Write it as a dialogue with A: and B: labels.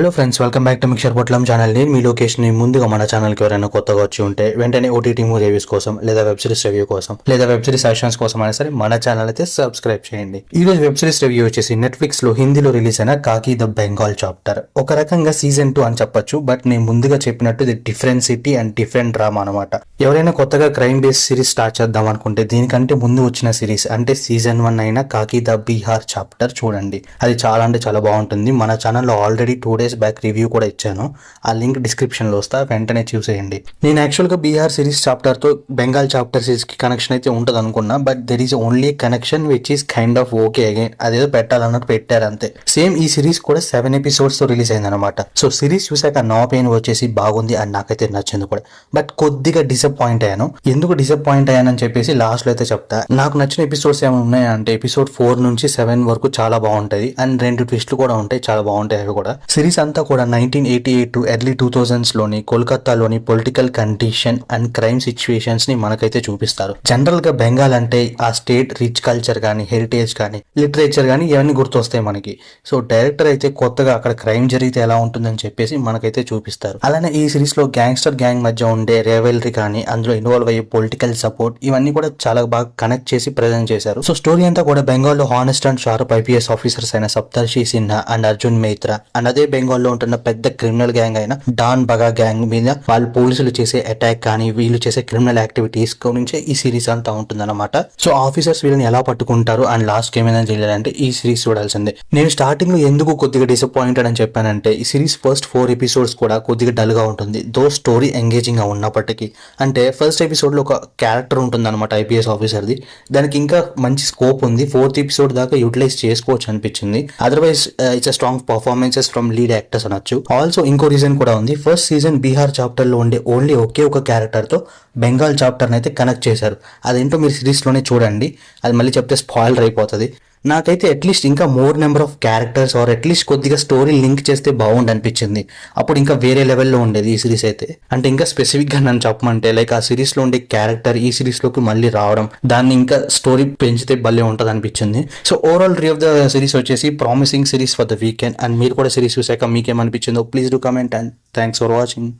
A: Hello friends, welcome back to mixture పొట్లం channel. నేను మీ location. ముందుగా మన ఛానల్కి ఎవరైనా కొత్తగా వచ్చి ఉంటే వెంటనే ఓటీటీ మూవీ రివ్యూస్ కోసం లేదా వెబ్ సిరీస్ రివ్యూ కోసం లేదా వెబ్ సిరీస్ సజెషన్స్ కోసం అయినా సరే మన ఛానల్ అయితే సబ్స్క్రైబ్ చేయండి. ఈ రోజు వెబ్ సిరీస్ రివ్యూ వచ్చేసి నెట్ఫ్లిక్స్ లో హిందీలో రిలీజ్ అయిన కాకి ద బెంగాల్ చాప్టర్. ఒక రకంగా సీజన్ 2 అని చెప్పొచ్చు, బట్ నేను ముందుగా చెప్పినట్టు ఇది different city and different drama అనమాట. ఎవరైనా కొత్తగా క్రైమ్ బేస్డ్ సిరీస్ స్టార్ట్ చేద్దాం అనుకుంటే దీనికంటే ముందు వచ్చిన సిరీస్ అంటే సీజన్ 1 అయిన కాకి ద బీహార్ చాప్టర్ చూడండి. అది చాలా అంటే చాలా బాగుంటుంది. మన ఛానల్లో ఆల్రెడీ 2 days బ్యాక్ రివ్యూ కూడా ఇచ్చాను. ఆ లింక్ డిస్క్రిప్షన్ లో వస్తా, వెంటనే చూసేయండి. నేను యాక్చువల్ గా బీహార్ సిరీస్ చాప్టర్ తో బెంగాల్ చాప్టర్ సిరీస్ కి కనెక్షన్ అయితే ఉంటది అనుకున్నా, but there is only connection which is kind of okay again. అదేదో పెట్టాలన్నట్టు పెట్టారు అంతే. సేమ్ ఈ సిరీస్ కూడా 7 episodes తో రిలీజ్ అయింది అనమాట. సో సిరీస్ చూసాక నా ఒపీనియన్ వచ్చేసి బాగుంది అండ్ నాకైతే నచ్చింది కూడా. బట్ కొద్దిగా డిసప్పాయింట్ అయ్యాను. ఎందుకు డిసప్పాయింట్ అయ్యానని చెప్పేసి లాస్ట్ లో అయితే చెప్తా. నాకు నచ్చిన ఎపిసోడ్స్ ఏమైనా ఉన్నాయా అంటే ఎపిసోడ్ 4 నుంచి 7 వరకు చాలా బాగుంటది అండ్ 2 ట్విస్ట్లు కూడా ఉంటాయి, చాలా బాగుంటాయి అవి కూడా. సిరీస్ అంతా కూడా 1988 టు ఎర్లీ 2000s లోని కోల్కతాలోని political condition and crime situations ని మనకైతే చూపిస్తారు. జనరల్ గా బెంగాల్ అంటే ఆ స్టేట్ రిచ్ కల్చర్ గానీ, హెరిటేజ్ కానీ, లిటరేచర్ కానీ ఇవన్నీ గుర్తొస్తాయి మనకి. సో డైరెక్టర్ అయితే కొత్తగా అక్కడ క్రైమ్ జరిగితే ఎలా ఉంటుందని చెప్పేసి మనకైతే చూపిస్తారు. అలానే ఈ సిరీస్ లో గ్యాంగ్స్టర్ గ్యాంగ్ మధ్య ఉండే రేవెల్రీ కానీ, అందులో ఇన్వాల్వ్ అయ్యే పొలిటికల్ సపోర్ట్ ఇవన్నీ కూడా చాలా బాగా కనెక్ట్ చేసి ప్రెజెంట్ చేశారు. సో స్టోరీ అంతా కూడా బెంగాల్ లో honest and sharp IPS officers అయిన సప్తర్షి సిన్హా అండ్ అర్జున్ మేత్రా అండ్ అదే బెంగాల్ లో ఉంటున్న పెద్ద క్రిమినల్ గ్యాంగ్ అయిన డాన్ బగా గ్యాంగ్ మీద వాళ్ళు పోలీసులు చేసే అటాక్ కానీ, వీళ్ళు చేసే క్రిమినల్ యాక్టివిటీస్ గురించి ఈ సిరీస్ అంతా ఉంటుందన్నమాట. సో ఆఫీసర్స్ వీళ్ళని ఎలా పట్టుకుంటారు అండ్ లాస్ట్ ఏమైనా చేయాలంటే ఈ సిరీస్ చూడాల్సిందే. నేను స్టార్టింగ్ లో ఎందుకు కొద్దిగా డిసప్పాయింటెడ్ అని చెప్పానంటే ఈ సిరీస్ ఫస్ట్ 4 episodes కూడా కొద్దిగా డల్ గా ఉంటుంది, దో స్టోరీ ఎంగేజింగ్ గా ఉన్నప్పటికీ. అంటే ఫస్ట్ ఎపిసోడ్ లో ఒక క్యారెక్టర్ ఉంటుంది అనమాట ఐపీఎస్ ఆఫీసర్ది, దానికి ఇంకా మంచి స్కోప్ ఉంది. 4th episode దాకా యూటిలైజ్ చేసుకోవచ్చు అనిపించింది. Otherwise it's a strong performances from lead actors అనొచ్చు. ఆల్సో ఇంకో రీజన్ కూడా ఉంది. ఫస్ట్ సీజన్ బీహార్ చాప్టర్ లో ఉండే ఓన్లీ ఒకే ఒక క్యారెక్టర్ తో బెంగాల్ చాప్టర్ అయితే కనెక్ట్ చేశారు. అదేంటో మీరు సిరీస్ లోనే చూడండి, అది మళ్ళీ చెప్తే స్పాయిలర్ అయిపోతుంది. నాకైతే అట్లీస్ట్ ఇంకా more number of characters or at least కొద్దిగా స్టోరీ లింక్ చేస్తే బాగుండి అనిపించింది. అప్పుడు ఇంకా వేరే లెవెల్లో ఉండేది ఈ సిరీస్ అయితే. అంటే ఇంకా స్పెసిఫిక్ గా నన్ను చెప్పమంటే లైక్ ఆ సిరీస్ లో ఉండే క్యారెక్టర్ ఈ సిరీస్ లోకి మళ్ళీ రావడం, దాన్ని ఇంకా స్టోరీ పెంచితే భలే ఉంటది అనిపించింది. So overall review of the series వచ్చేసి promising series for the weekend. And మీరు కూడా సిరీస్ చూసాక మీకేమనిపించిందో please do comment and thanks for watching.